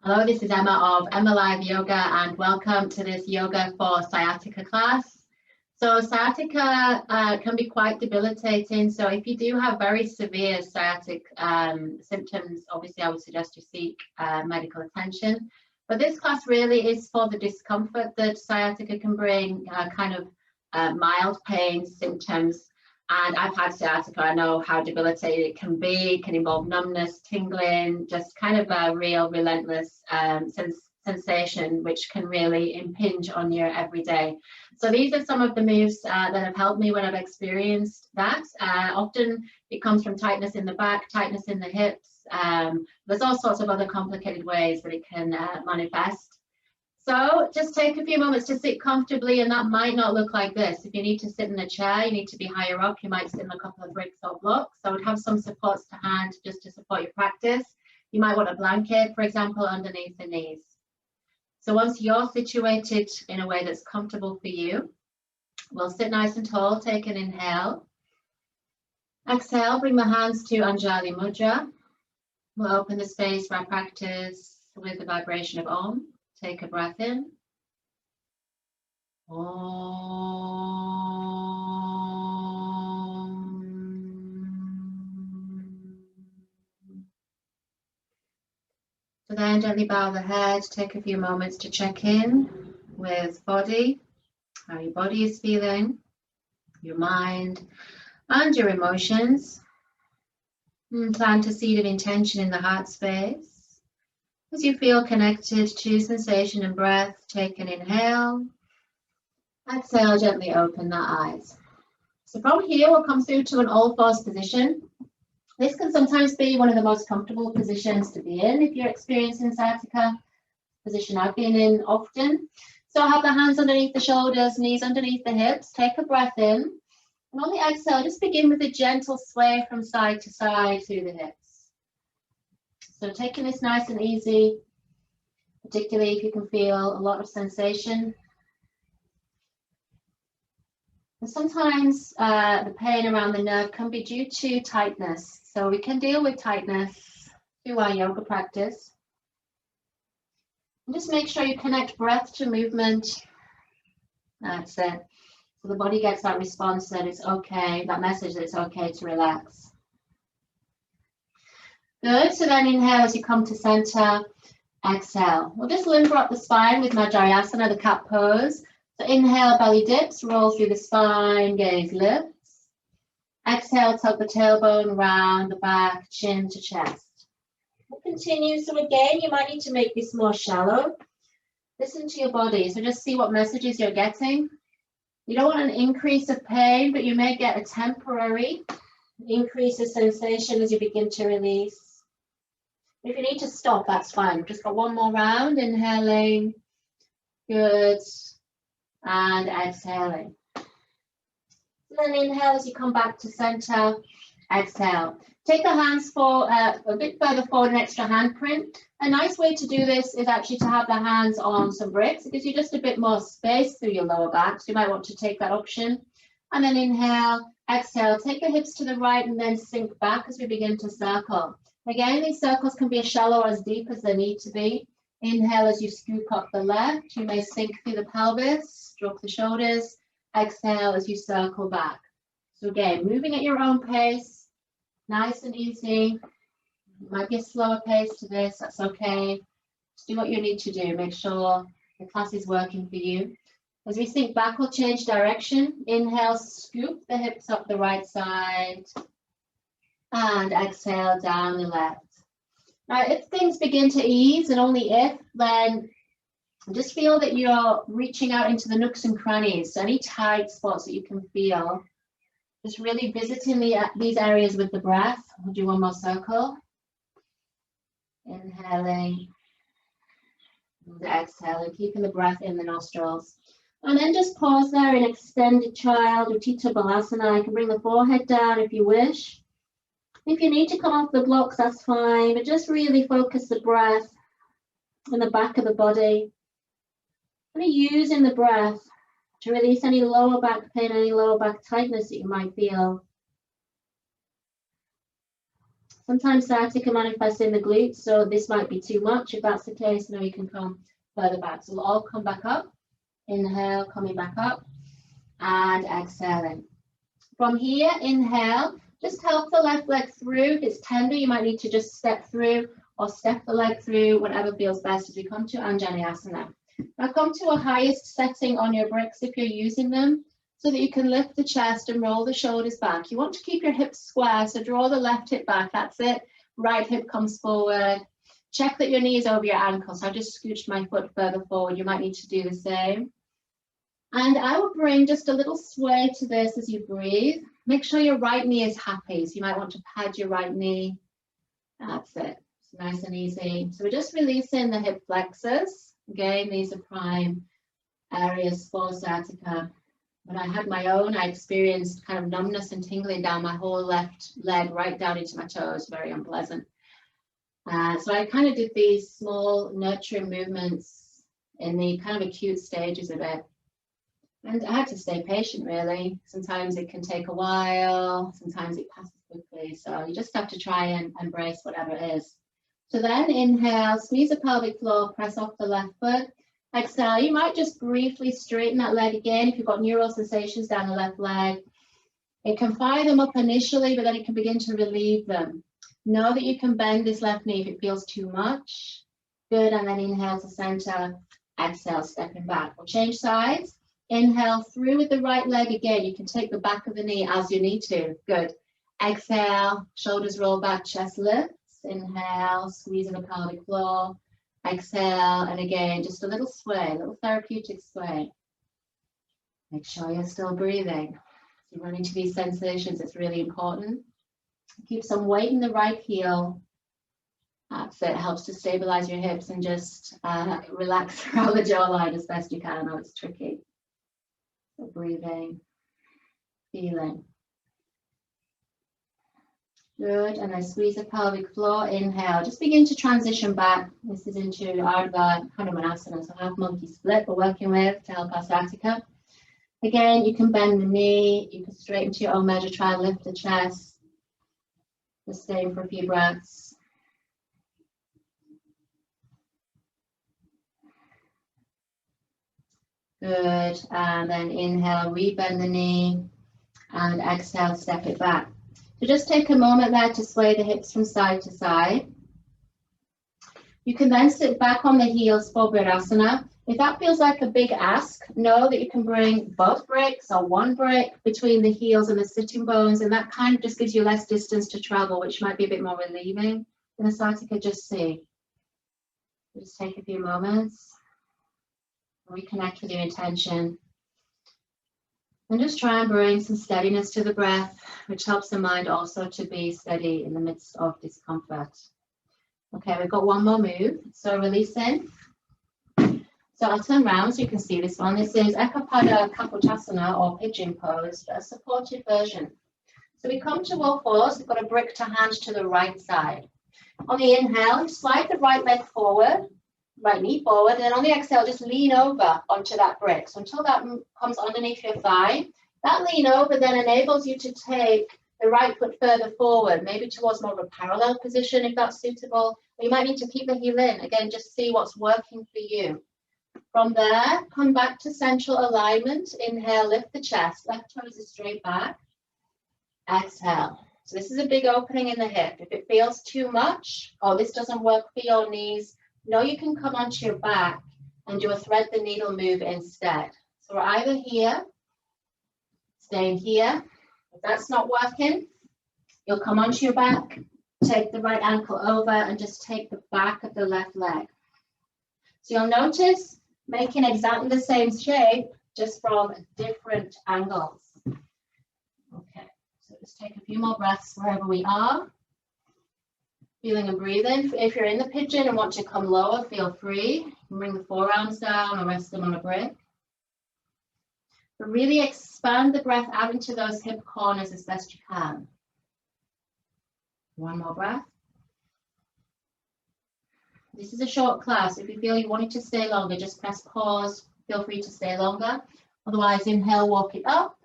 Hello, this is Emma of EmmaLiveYoga and welcome to this yoga for sciatica class. So sciatica can be quite debilitating. So if you do have very severe sciatic symptoms, obviously I would suggest you seek medical attention. But this class really is for the discomfort that sciatica can bring, mild pain symptoms. And I've had sciatica. I know how debilitating it can be. It can involve numbness, tingling, just kind of a real relentless sensation, which can really impinge on your everyday. So these are some of the moves that have helped me when I've experienced that. Often it comes from tightness in the back, tightness in the hips. There's all sorts of other complicated ways that it can manifest. So just take a few moments to sit comfortably, and that might not look like this. If you need to sit in a chair, you need to be higher up, you might sit in a couple of bricks or blocks. So I would have some supports to hand just to support your practice. You might want a blanket, for example, underneath the knees. So once you're situated in a way that's comfortable for you, we'll sit nice and tall, take an inhale. Exhale, bring the hands to Anjali Mudra. We'll open the space for our practice with the vibration of Om. Take a breath in. Om. So then gently bow the head, take a few moments to check in with body, how your body is feeling, your mind, and your emotions. And plant a seed of intention in the heart space. As you feel connected to sensation and breath, take an inhale. Exhale, gently open the eyes. So from here, we'll come through to an all-fours position. This can sometimes be one of the most comfortable positions to be in if you're experiencing sciatica, position I've been in often. So have the hands underneath the shoulders, knees underneath the hips. Take a breath in. And on the exhale, just begin with a gentle sway from side to side through the hips. So taking this nice and easy, particularly if you can feel a lot of sensation. And sometimes the pain around the nerve can be due to tightness. So we can deal with tightness through our yoga practice. And just make sure you connect breath to movement. That's it. So the body gets that response that it's okay, that message that it's okay to relax. Good, so then inhale as you come to center, exhale. We'll just limber up the spine with Madhyasana, the cat pose. So inhale, belly dips, roll through the spine, gaze lifts. Exhale, tug the tailbone round the back, chin to chest. We'll continue, so again, you might need to make this more shallow. Listen to your body, so just see what messages you're getting. You don't want an increase of pain, but you may get a temporary increase of sensation as you begin to release. If you need to stop, that's fine. We've just got one more round, inhaling, good, and exhaling. Then inhale as you come back to center, exhale. Take the hands for a bit further forward, an extra handprint. A nice way to do this is actually to have the hands on some bricks. It gives you just a bit more space through your lower back, so you might want to take that option. And then inhale, exhale, take the hips to the right and then sink back as we begin to circle. Again, these circles can be as shallow or as deep as they need to be. Inhale as you scoop up the left. You may sink through the pelvis, stroke the shoulders. Exhale as you circle back. So again, moving at your own pace, nice and easy. It might be a slower pace to this, that's okay. Just do what you need to do. Make sure the class is working for you. As we sink back, we'll change direction. Inhale, scoop the hips up the right side. And exhale down the left. Now, if things begin to ease, and only if, then just feel that you're reaching out into the nooks and crannies, so any tight spots that you can feel. Just really visiting these areas with the breath. We'll do one more circle. Inhaling and exhaling, keeping the breath in the nostrils. And then just pause there in extended child, Utthita Balasana. You can bring the forehead down if you wish. If you need to come off the blocks, that's fine, but just really focus the breath in the back of the body. And using the breath to release any lower back pain, any lower back tightness that you might feel. Sometimes sciatica manifests in the glutes, so this might be too much. If that's the case, now you can come further back. So we'll all come back up. Inhale, coming back up, and exhaling. From here, inhale, just help the left leg through. If it's tender, you might need to just step through or step the leg through, whatever feels best as we come to Anjaneyasana. Now come to a highest setting on your bricks if you're using them, so that you can lift the chest and roll the shoulders back. You want to keep your hips square, so draw the left hip back, that's it. Right hip comes forward. Check that your knee is over your ankle. So I just scooched my foot further forward. You might need to do the same. And I will bring just a little sway to this as you breathe. Make sure your right knee is happy. So you might want to pad your right knee. That's it. It's nice and easy. So we're just releasing the hip flexors. Again, these are prime areas for sciatica. When I had my own, I experienced kind of numbness and tingling down my whole left leg, right down into my toes. Very unpleasant. So I kind of did these small nurturing movements in the kind of acute stages of it. And I had to stay patient, really. Sometimes it can take a while, sometimes it passes quickly. So you just have to try and embrace whatever it is. So then inhale, squeeze the pelvic floor, press off the left foot. Exhale, you might just briefly straighten that leg again if you've got neural sensations down the left leg. It can fire them up initially, but then it can begin to relieve them. Know that you can bend this left knee if it feels too much. Good, and then inhale to center, exhale, stepping back. We'll change sides. Inhale through with the right leg again. You can take the back of the knee as you need to. Good. Exhale, shoulders roll back, chest lifts. Inhale, squeezing the pelvic floor. Exhale, and again, just a little sway, a little therapeutic sway. Make sure you're still breathing. As you run into these sensations, it's really important. Keep some weight in the right heel. That's it. Helps to stabilize your hips and just relax around the jawline as best you can. I know it's tricky. So breathing, feeling. Good, and then squeeze the pelvic floor, inhale. Just begin to transition back. This is into Ardha Hanumanasana, so half monkey split we're working with to help our sciatica. Again, you can bend the knee, you can straighten to your own measure, try and lift the chest. Just staying for a few breaths. Good, and then inhale, rebend the knee, and exhale, step it back. So just take a moment there to sway the hips from side to side. You can then sit back on the heels for Virasana. If that feels like a big ask, know that you can bring both bricks or one brick between the heels and the sitting bones, and that kind of just gives you less distance to travel, which might be a bit more relieving. In the sciatica, just see. Just take a few moments, reconnect with your intention. And just try and bring some steadiness to the breath, which helps the mind also to be steady in the midst of discomfort. Okay, we've got one more move. So releasing. So I'll turn around so you can see this one. This is Eka Pada Kapotasana or Pigeon pose, but a supported version. So we come to all fours. We've got a brick to hand to the right side. On the inhale, slide the right leg forward. Right knee forward, and then on the exhale, just lean over onto that brick. So until that comes underneath your thigh, that lean over then enables you to take the right foot further forward, maybe towards more of a parallel position if that's suitable. Or you might need to keep the heel in. Again, just see what's working for you. From there, come back to central alignment. Inhale, lift the chest. Left toes is straight back. Exhale. So this is a big opening in the hip. If it feels too much, or this doesn't work for your knees, know you can come onto your back and do a thread the needle move instead. So we're either here, staying here. If that's not working, you'll come onto your back, take the right ankle over and just take the back of the left leg. So you'll notice making exactly the same shape, just from different angles. Okay, so just take a few more breaths wherever we are. Feeling and breathing. If you're in the pigeon and want to come lower, feel free. You can bring the forearms down or rest them on a brick. But really expand the breath out into those hip corners as best you can. One more breath. This is a short class. If you feel you want it to stay longer, just press pause. Feel free to stay longer. Otherwise, inhale, walk it up.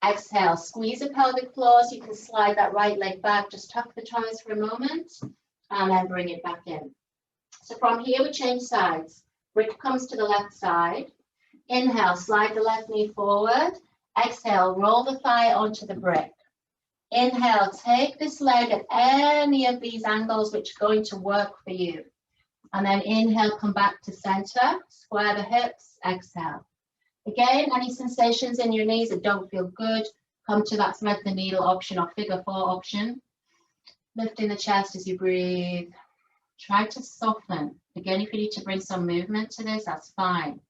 Exhale, squeeze the pelvic floor so you can slide that right leg back. Just tuck the toes for a moment and then bring it back in. So from here, we change sides. Brick comes to the left side. Inhale, slide the left knee forward. Exhale, roll the thigh onto the brick. Inhale, take this leg at any of these angles which are going to work for you. And then inhale, come back to center, square the hips, exhale. Again, any sensations in your knees that don't feel good, come to that thread the needle option or figure 4 option. Lifting the chest as you breathe. Try to soften. Again, if you need to bring some movement to this, that's fine.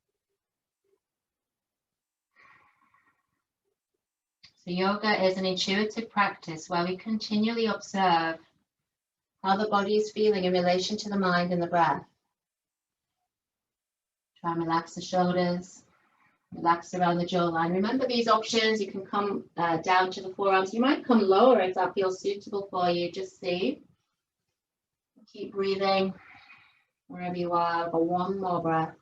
So yoga is an intuitive practice where we continually observe how the body is feeling in relation to the mind and the breath. Try and relax the shoulders, relax around the jawline. Remember these options, you can come down to the forearms. You might come lower if that feels suitable for you, just see. Keep breathing wherever you are for one more breath.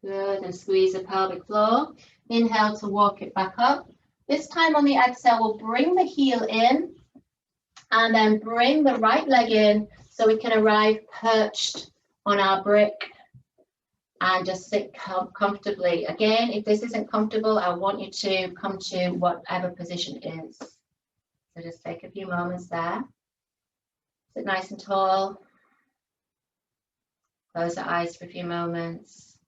Good, and squeeze the pelvic floor. Inhale to walk it back up. This time on the exhale, we'll bring the heel in and then bring the right leg in so we can arrive perched on our brick and just sit comfortably. Again, if this isn't comfortable, I want you to come to whatever position is. So just take a few moments there. Sit nice and tall. Close the eyes for a few moments.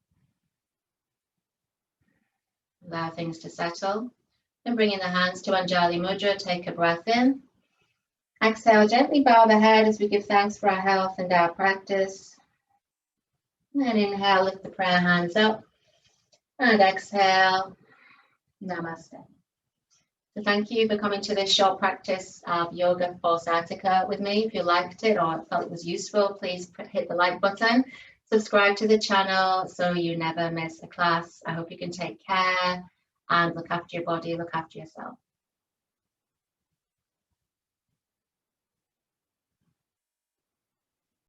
Allow things to settle. And bring in the hands to Anjali Mudra. Take a breath in. Exhale, gently bow the head as we give thanks for our health and our practice. And inhale, lift the prayer hands up. And exhale, namaste. So thank you for coming to this short practice of yoga for sciatica with me. If you liked it or felt it was useful, please hit the like button. Subscribe to the channel so you never miss a class. I hope you can take care and look after your body, look after yourself.